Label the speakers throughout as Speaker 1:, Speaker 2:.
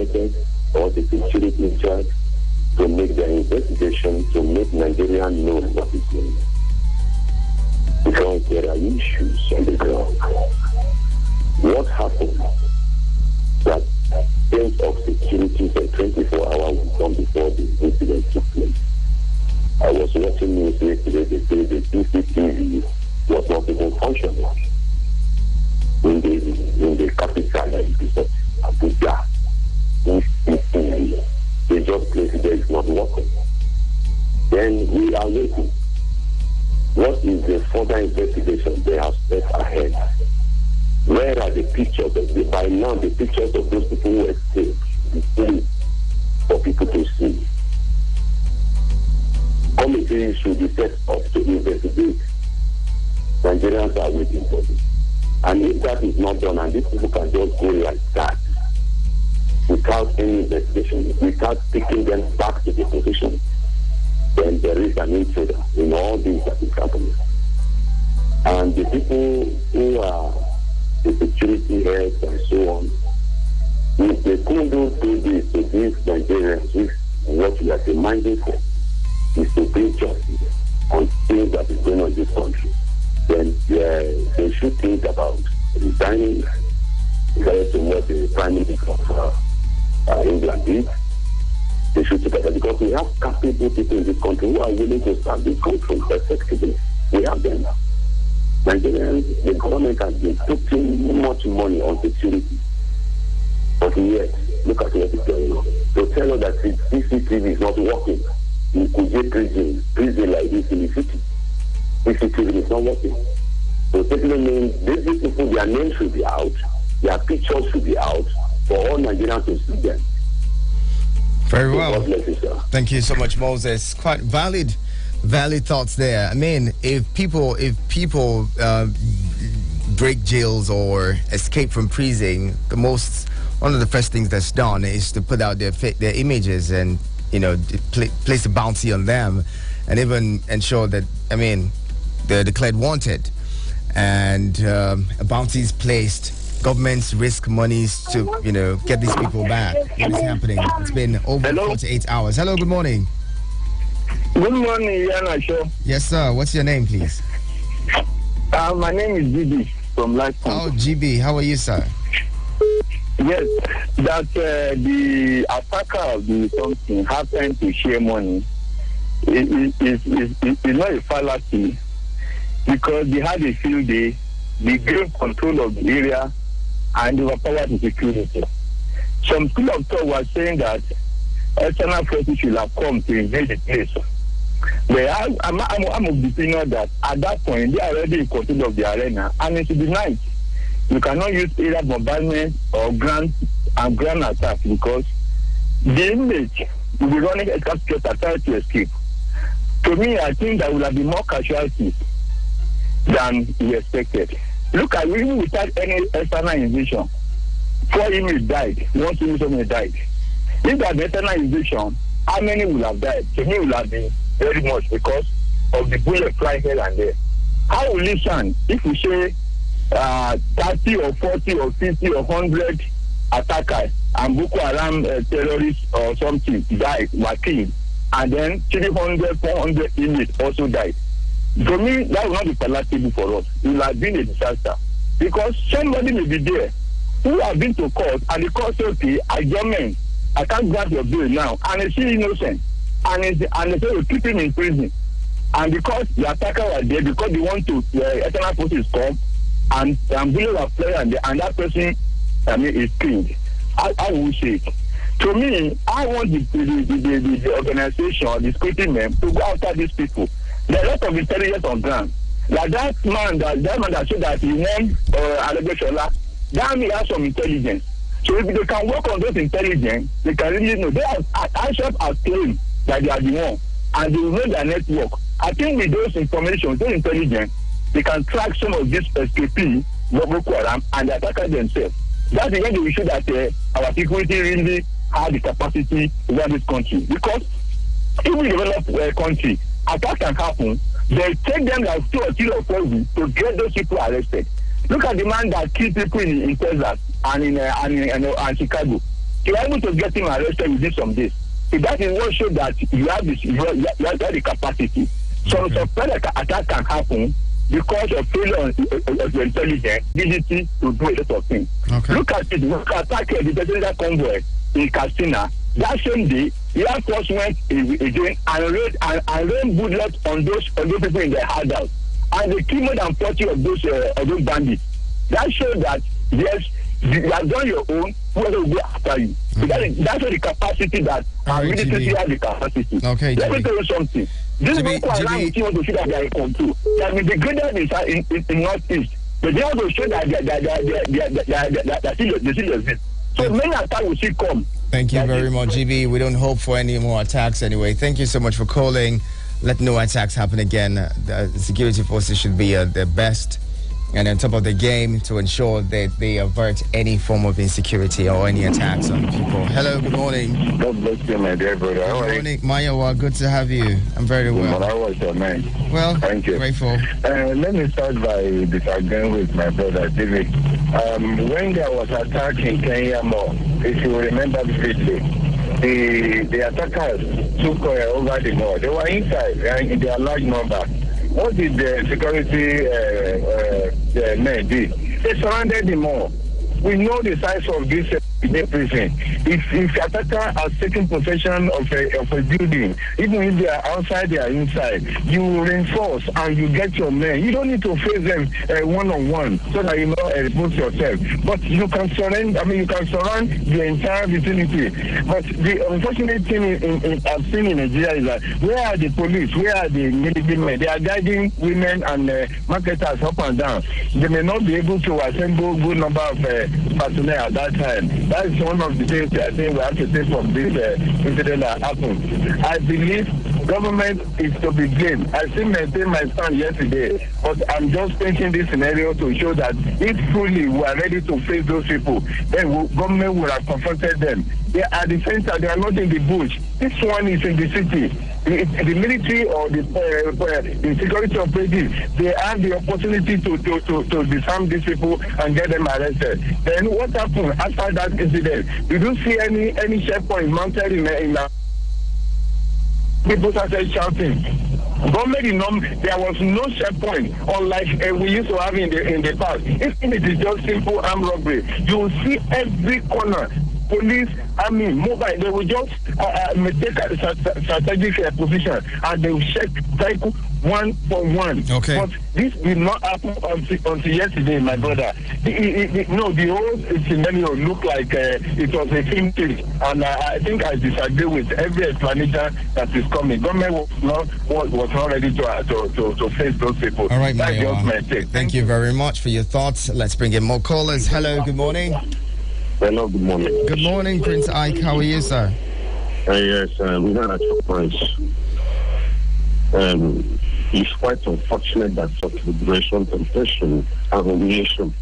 Speaker 1: appointed or the security in charge to make their investigation to make Nigerians know what is going on. Because there are issues on the ground. What happened that sense of security for 24 hours was done before the incident took place? I was watching news yesterday, they say the CCTV was not even functioning in the capital, like Abuja. CCTV, they just placed it there, it's not working. Then we are waiting. What is the further investigation they have set ahead? Where are the pictures by now the pictures of those people who escaped be for people to see? Committees should be set up to investigate. Nigerians are waiting for this. And if that is not done, and these people can just go like that, without any investigation, without taking them back to the position, then there is an intruder in all these that is happening. And the people who are the security heads and so on, if they couldn't do this to these Nigerians, if what we are demanding for is to bring justice on things that is going on in this country, then they should think about resigning, compared to what the Prime Minister of England did. They should think about it, because we have capable people in this country who are willing to serve this country effectively. We have them now. Nigerians, the government has been putting much money on security. But yet, look at what is going on. To tell us that CCTV is not working, you could get prison like this in the city. CCTV is not working. So simply means these people, their names should be out, their pictures should be out for all Nigerians to see them.
Speaker 2: Very well. Thank you so much, Moses. Quite valid thoughts there. I mean, if people break jails or escape from prison, one of the first things that's done is to put out their images and place a bounty on them, and even ensure that they're declared wanted, and a bounty is placed. Governments risk monies to get these people back. What is happening? It's been over 48 hours. Hello, good morning.
Speaker 3: Good morning, Yana Show.
Speaker 2: Yes, sir. What's your name, please?
Speaker 3: My name is GB from Life.
Speaker 2: Oh, GB. How are you, sir?
Speaker 3: Yes, that the attacker of the something happened to share money is not a fallacy, because they had a field day, they gained control of the area, and they overpowered the security. Some school of thought was saying that external forces should have come to invade the place. But I'm of the opinion that at that point, they are already in control of the arena, and it should be nice. You cannot use either bombardment or ground attack, because the inmates will be running escape attempt to escape. To me, I think there will have been more casualties than we expected. Look at, even without any external invasion, 4 inmates died, 1 inmate died. If there had been external invasion, how many will have died? To me, it will have been very much, because of the bullet flying here and there. How will it sound if we say 30 or 40 or 50 or 100 attackers and Boko Haram terrorists or something died, were killed, and then 300, 400 inmates also died? To me, that will not be palatable for us. It will have been a disaster, because somebody may be there who have been to court, and the court says, okay, adjournment, I can't grant your bill now, and he's still innocent, and they say we keep him in prison, and because the attacker was there, because they want to external forces come, and bullets are flying, and that person is killed. I will say it. To me, I want the organization or the security men to go after these people. There are a lot of intelligence on ground. Like that man that said that he won Alegbesola, that man has some intelligence. So if they can work on those intelligence, they can really know. They have claimed that they are the one, and they will know their network. I think with those information, those intelligence, they can track some of these escapees, Boko Haram, and the attackers themselves. That's the way they will show that our security really have the capacity over this country. Because if we develop a country, attack can happen, they take them like 2 or 3 or 4 weeks to get those people arrested. Look at the man that killed people in Texas and in Chicago. you are able to get him arrested within some days. So that is what shows that you have this, you have the capacity. So attack can happen because of failure of your intelligence, ability to do a lot of things.
Speaker 2: Okay.
Speaker 3: Look at it. Look at the presidential convoy in Katsina. That same day, the Air Force went again and rained bullets on those people in their hideout, and they killed more than 40 of those bandits. That shows that yes, you have done your own. Whoever will go after you. So that's the capacity that our military has the capacity.
Speaker 2: Okay,
Speaker 3: let me tell you something. This Boko Haram team want to show that they are in control. They have been degraded in Northeast, but they want to show that they still exist. So many attacks will still come.
Speaker 2: Thank you very much, GB. We don't hope for any more attacks anyway. Thank you so much for calling. Let no attacks happen again. The security forces should be their best and on top of the game to ensure that they avert any form of insecurity or any attacks on people. Hello, good morning.
Speaker 3: God bless you, my dear brother.
Speaker 2: Good morning, Mayowa. Good to have you. I'm very well.
Speaker 3: How was your man?
Speaker 2: Well,
Speaker 3: thank you.
Speaker 2: Grateful.
Speaker 3: Let me start by disagreeing with my brother, David. When there was attack in Kenya Mall, if you remember vividly, the attackers took over the mall. They were inside in their large number. What did the security men do? They surrounded the mall. We know the size of this prison. If attacker has taken possession of a building, even if they are outside, they are inside, you reinforce and you get your men. You don't need to face them one-on-one so that you know expose yourself. But you can you can surround the entire vicinity. But the unfortunate thing I've seen in Nigeria is that where are the police? Where are the military men? They are guiding women and marketers up and down. They may not be able to assemble good number of personnel at that time. That is one of the things I think we have to take from this incident that happened. I believe government is to be blamed. I still maintain my stand yesterday, but I'm just painting this scenario to show that if truly we are ready to face those people, then government will have confronted them. They are at the center, they are not in the bush. This one is in the city. The military or the security operatives, they have the opportunity to disarm these people and get them arrested. Then what happened after that incident? You don't see any checkpoint mounted in people started shouting. There was no checkpoint, unlike we used to have in the past. If it is just simple armed robbery, you will see every corner. Police, army, mobile, they will just take a strategic position and they will check cycle one for one.
Speaker 2: Okay.
Speaker 3: But this did not happen until yesterday, my brother. The whole scenario looked like it was a film take, and I think I disagree with every explanation that is coming. Government was not ready to face those people.
Speaker 2: All right,
Speaker 3: that's just my take.
Speaker 2: Thank you very much for your thoughts. Let's bring in more callers. Hello, good morning.
Speaker 1: Hello, good morning.
Speaker 2: Good morning, Prince Ike. How are you, sir?
Speaker 1: Yes, we had a choice. It's quite unfortunate that such liberation, temptation, and humiliation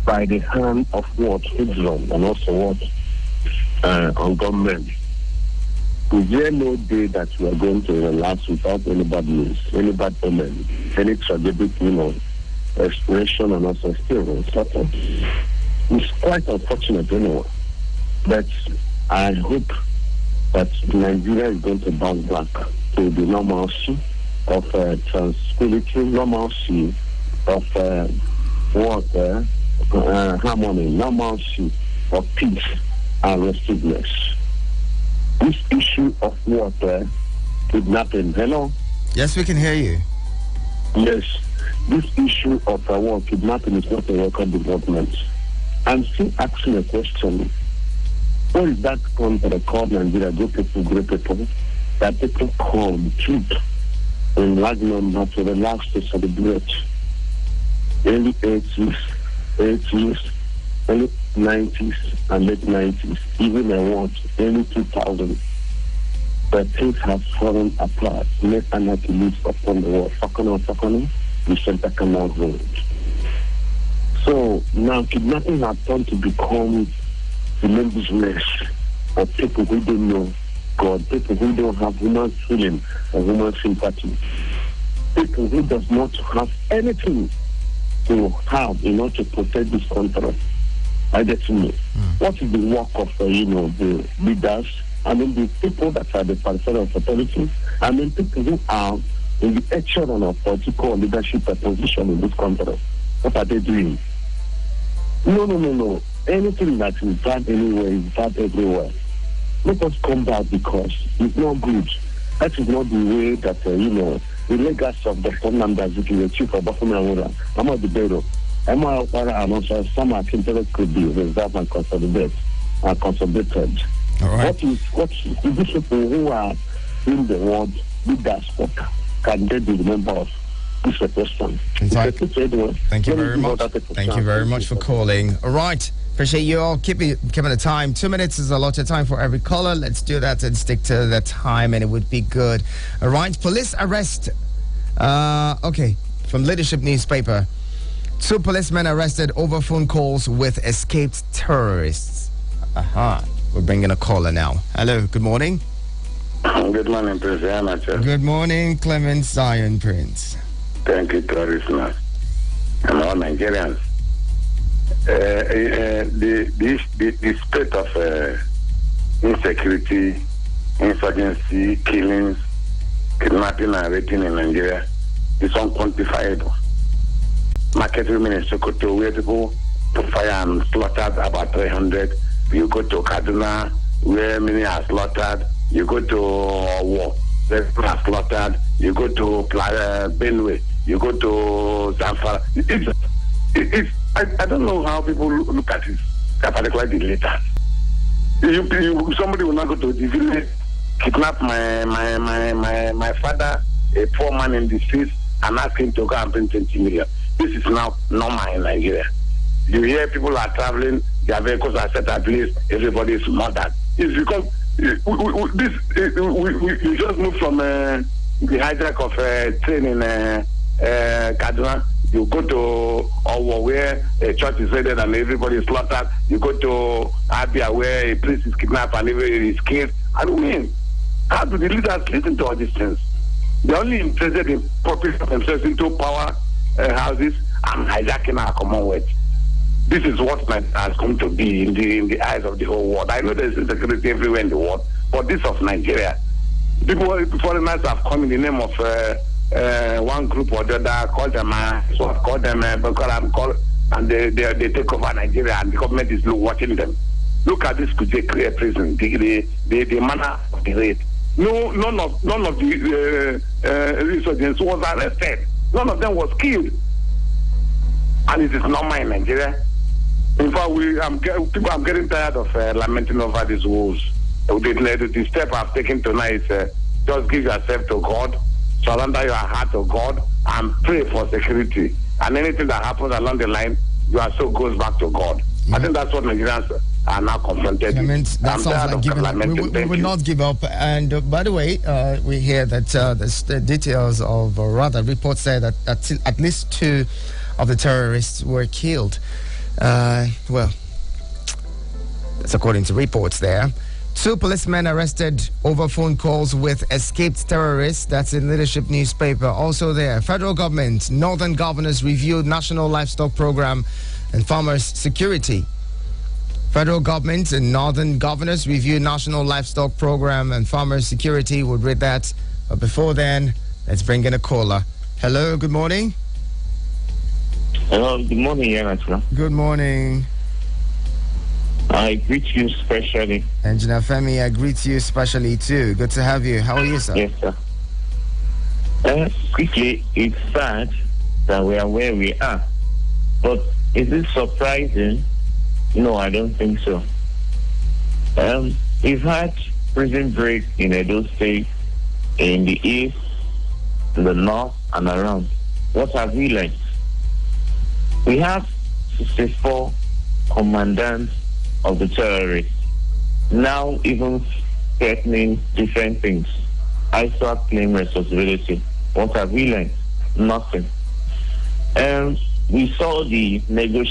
Speaker 1: by the hand of what Islam and also what on government. Is there no day that we are going to relax without any bad news, any bad omen, any tragic, exploration and also still started? It's quite unfortunate anyway. But I hope that Nigeria is going to bounce back to the normalcy of tranquility, normalcy of harmony, normalcy of peace and restiveness. This issue of water, kidnapping, hello?
Speaker 2: Yes, we can hear you.
Speaker 1: Yes, this issue of kidnapping is not a welcome development. I'm still asking a question. What is that called Nigeria? Great people, that people call the truth in large number to relax to celebrate. Early 80s, early 90s, and late 90s, even early 2000s. But things have fallen apart. Let anarchy live upon the world. Fakano, the Center Canal Road. So now kidnapping has turned to become the main business of people who don't know God, people who don't have human feeling or human sympathy, people who does not have anything to have in order to protect this country.
Speaker 4: I get to know what is the work of the leaders. I mean, the people that are the peripheral of authority. I mean, people who are in the echelon of political leadership position in this country. What are they doing? No. Anything that is bad anywhere is bad everywhere. Let us come back because it's not good. That is not the way that, the legacy of Dr. Namdazuki, the chief of Bafuna, Ahmad Dibero, Emma Okpara, and also some interest could be reserved and consolidated. All right. What is these people who are in the world leaders can they be the member of this question?
Speaker 2: Thank you very much. Thank you very much for calling. All right. Appreciate you all keeping the time. 2 minutes is a lot of time for every caller. Let's do that and stick to the time, and it would be good. All right. Police arrest. From Leadership newspaper. 2 policemen arrested over phone calls with escaped terrorists. We're bringing a caller now. Hello. Good morning.
Speaker 1: Good morning, Prince Amateur.
Speaker 2: Good morning, Clement Zion Prince.
Speaker 1: Thank you to our listeners and all Nigerians. The state of insecurity, insurgency, killings, kidnapping and raping in Nigeria is unquantifiable. Market women in Sokoto, where people put fire and slaughtered about 300. You go to Kaduna, where many are slaughtered. You go to War, where people are slaughtered. You go to Benue. You go to Zamfara. I don't know how people look at it, particularly the leaders. Somebody will not go to the village, kidnap my father, a poor man in the streets, and ask him to go and bring 20 million. This is now normal in Nigeria. You hear people are traveling, their vehicles are set at least, everybody is murdered. It's because we just moved from the hijack of train in Kaduna. You go to Owo, where a church is raided and everybody is slaughtered. You go to Abia, where a priest is kidnapped and everybody is killed. I mean, how do the leaders listen to all these things? They're only interested in popping themselves into power houses and hijacking our Commonwealth. This is what has come to be in the eyes of the whole world. I know there's insecurity everywhere in the world, but this of Nigeria, foreigners have come in the name of one group or the other, call them Boko Haram, and they take over Nigeria, and the government is watching them. Look at this Kuje prison, the manner of the raid. None of the insurgents was arrested. None of them was killed, and it is normal in Nigeria. In fact, I'm getting tired of lamenting over these woes. The step I've taken tonight is just give yourself to God, surrender your heart to God, and pray for security. And anything that happens along the line, your soul goes back to God. I think that's what Nigerians are now confronted with.
Speaker 2: That sounds like giving up. We will not give up. And by the way, we hear that the details of, or rather, reports say that at least 2 of the terrorists were killed. Well, that's according to reports there. 2 policemen arrested over phone calls with escaped terrorists. That's in Leadership newspaper. Also there, federal government, northern governors reviewed national livestock program and farmers' security. Federal government and northern governors review national livestock program and farmers' security. We'll read that. But before then, let's bring in a caller. Hello, good morning.
Speaker 4: Hello, good morning, Yanatra.
Speaker 2: Good morning.
Speaker 4: I greet you specially.
Speaker 2: Engineer Femi, I greet you specially too. Good to have you. How are you, sir?
Speaker 4: Yes, sir. Quickly, it's sad that we are where we are. But is it surprising? No, I don't think so. We've had prison breaks in Edo State, in the east, in the north, and around. What have we learned? We have 64 commandants of the terrorists now even threatening different things. ISWAP claim responsibility. What have we learned? Nothing. We saw the negotiation